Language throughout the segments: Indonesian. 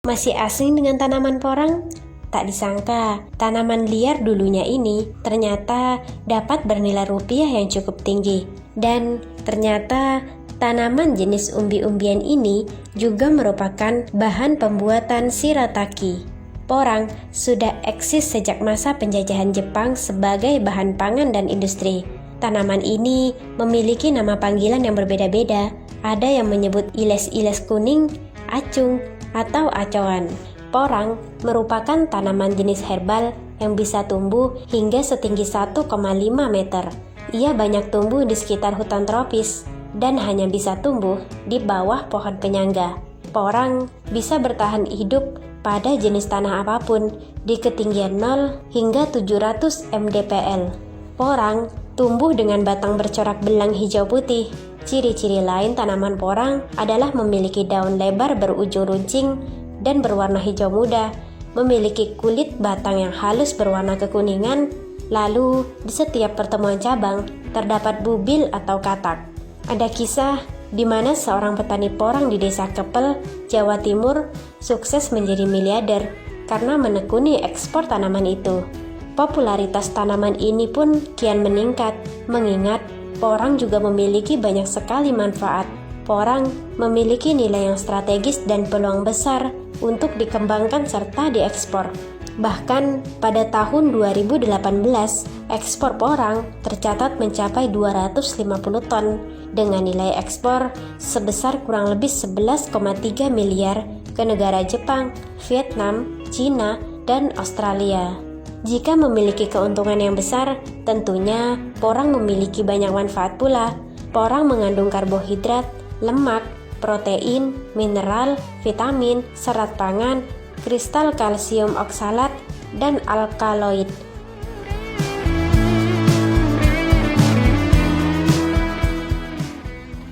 Masih asing dengan tanaman porang? Tak disangka, tanaman liar dulunya ini ternyata dapat bernilai rupiah yang cukup tinggi. Dan ternyata tanaman jenis umbi-umbian ini juga merupakan bahan pembuatan shirataki. Porang sudah eksis sejak masa penjajahan Jepang sebagai bahan pangan dan industri. Tanaman ini memiliki nama panggilan yang berbeda-beda. Ada yang menyebut iles-iles kuning, acung, atau acoan. Porang merupakan tanaman jenis herbal yang bisa tumbuh hingga setinggi 1,5 meter. Ia banyak tumbuh di sekitar hutan tropis dan hanya bisa tumbuh di bawah pohon penyangga. Porang bisa bertahan hidup pada jenis tanah apapun di ketinggian 0 hingga 700 mdpl. Porang tumbuh dengan batang bercorak belang hijau putih. Ciri-ciri lain tanaman porang adalah memiliki daun lebar berujung runcing dan berwarna hijau muda, memiliki kulit batang yang halus berwarna kekuningan, lalu di setiap pertemuan cabang terdapat bubil atau katak. Ada kisah di mana seorang petani porang di desa Kepel, Jawa Timur, sukses menjadi miliarder karena menekuni ekspor tanaman itu. Popularitas tanaman ini pun kian meningkat, mengingat porang juga memiliki banyak sekali manfaat. Porang memiliki nilai yang strategis dan peluang besar untuk dikembangkan serta diekspor. Bahkan pada tahun 2018, ekspor porang tercatat mencapai 250 ton dengan nilai ekspor sebesar kurang lebih 11,3 miliar ke negara Jepang, Vietnam, Cina, dan Australia. Jika memiliki keuntungan yang besar, tentunya porang memiliki banyak manfaat pula. Porang mengandung karbohidrat, lemak, protein, mineral, vitamin, serat pangan, kristal kalsium oksalat, dan alkaloid.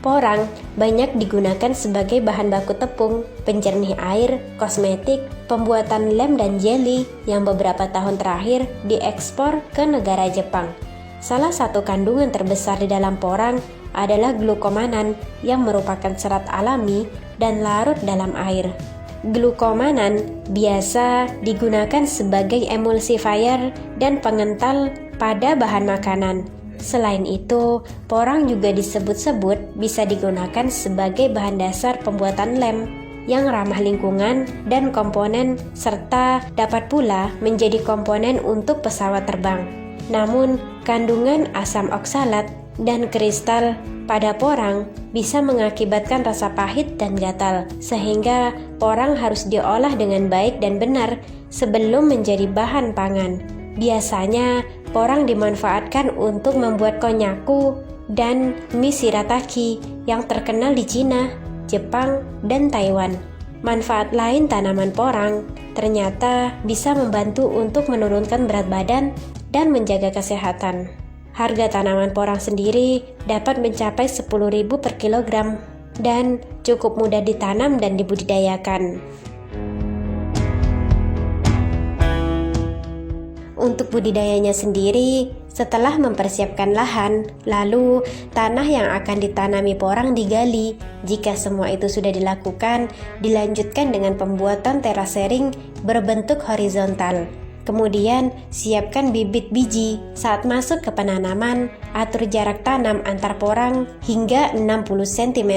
Porang banyak digunakan sebagai bahan baku tepung, penjernih air, kosmetik, pembuatan lem dan jeli yang beberapa tahun terakhir diekspor ke negara Jepang. Salah satu kandungan terbesar di dalam porang adalah glukomanan yang merupakan serat alami dan larut dalam air. Glukomanan biasa digunakan sebagai emulsifier dan pengental pada bahan makanan. Selain itu, porang juga disebut-sebut bisa digunakan sebagai bahan dasar pembuatan lem yang ramah lingkungan dan komponen, serta dapat pula menjadi komponen untuk pesawat terbang. Namun, kandungan asam oksalat dan kristal pada porang bisa mengakibatkan rasa pahit dan gatal, sehingga porang harus diolah dengan baik dan benar sebelum menjadi bahan pangan. Biasanya, porang dimanfaatkan untuk membuat konnyaku dan mie shirataki yang terkenal di Cina, Jepang, dan Taiwan. Manfaat lain tanaman porang ternyata bisa membantu untuk menurunkan berat badan dan menjaga kesehatan. Harga tanaman porang sendiri dapat mencapai 10.000 per kilogram dan cukup mudah ditanam dan dibudidayakan. Untuk budidayanya sendiri, setelah mempersiapkan lahan, lalu tanah yang akan ditanami porang digali. Jika semua itu sudah dilakukan, dilanjutkan dengan pembuatan terasering berbentuk horizontal. Kemudian, siapkan bibit biji. Saat masuk ke penanaman, atur jarak tanam antar porang hingga 60 cm.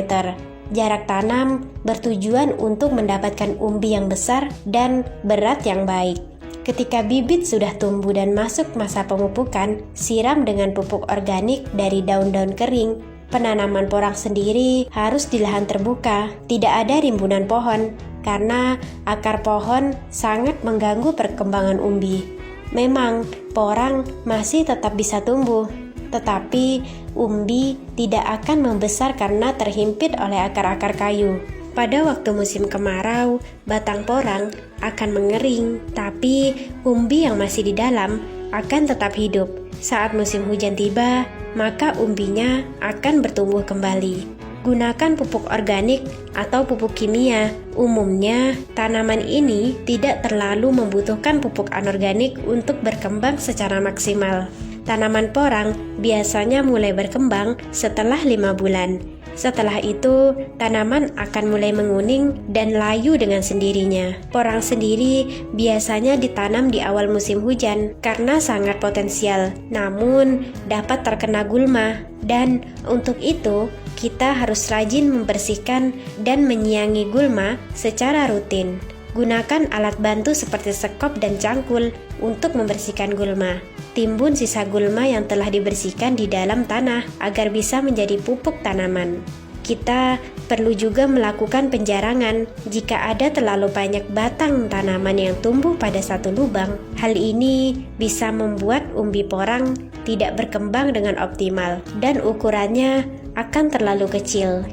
Jarak tanam bertujuan untuk mendapatkan umbi yang besar dan berat yang baik. Ketika bibit sudah tumbuh dan masuk masa pemupukan, siram dengan pupuk organik dari daun-daun kering. Penanaman porang sendiri harus di lahan terbuka, tidak ada rimbunan pohon, karena akar pohon sangat mengganggu perkembangan umbi. Memang, porang masih tetap bisa tumbuh, tetapi umbi tidak akan membesar karena terhimpit oleh akar-akar kayu. Pada waktu musim kemarau, batang porang akan mengering, tapi umbi yang masih di dalam akan tetap hidup. Saat musim hujan tiba, maka umbinya akan bertumbuh kembali. Gunakan pupuk organik atau pupuk kimia. Umumnya, tanaman ini tidak terlalu membutuhkan pupuk anorganik untuk berkembang secara maksimal. Tanaman porang biasanya mulai berkembang setelah 5 bulan. Setelah itu, tanaman akan mulai menguning dan layu dengan sendirinya. Porang sendiri biasanya ditanam di awal musim hujan karena sangat potensial, namun dapat terkena gulma. Dan untuk itu, kita harus rajin membersihkan dan menyiangi gulma secara rutin. Gunakan alat bantu seperti sekop dan cangkul untuk membersihkan gulma. Timbun sisa gulma yang telah dibersihkan di dalam tanah agar bisa menjadi pupuk tanaman. Kita perlu juga melakukan penjarangan jika ada terlalu banyak batang tanaman yang tumbuh pada satu lubang. Hal ini bisa membuat umbi porang tidak berkembang dengan optimal dan ukurannya akan terlalu kecil.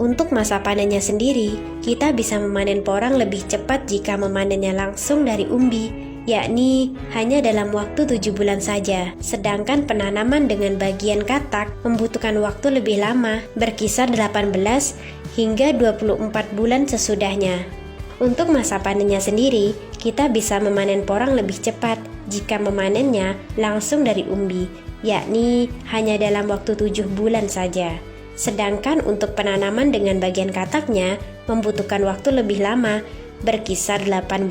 Untuk masa panennya sendiri, kita bisa memanen porang lebih cepat jika memanennya langsung dari umbi, yakni hanya dalam waktu 7 bulan saja. Sedangkan penanaman dengan bagian katak membutuhkan waktu lebih lama, berkisar 18 hingga 24 bulan sesudahnya. Untuk masa panennya sendiri, kita bisa memanen porang lebih cepat jika memanennya langsung dari umbi, yakni hanya dalam waktu 7 bulan saja. Sedangkan untuk penanaman dengan bagian kataknya membutuhkan waktu lebih lama, berkisar 18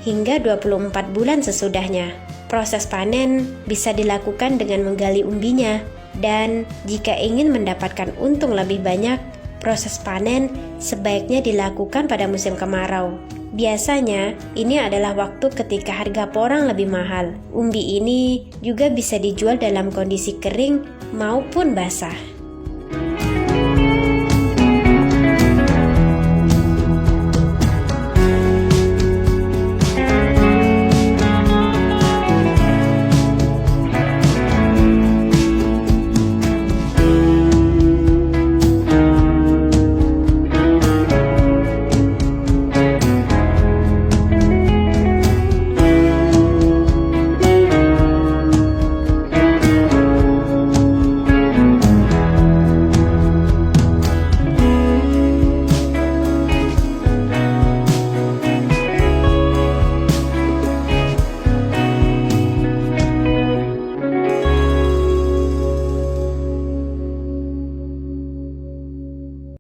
hingga 24 bulan sesudahnya. Proses panen bisa dilakukan dengan menggali umbinya, dan jika ingin mendapatkan untung lebih banyak, proses panen sebaiknya dilakukan pada musim kemarau. Biasanya, ini adalah waktu ketika harga porang lebih mahal. Umbi ini juga bisa dijual dalam kondisi kering maupun basah.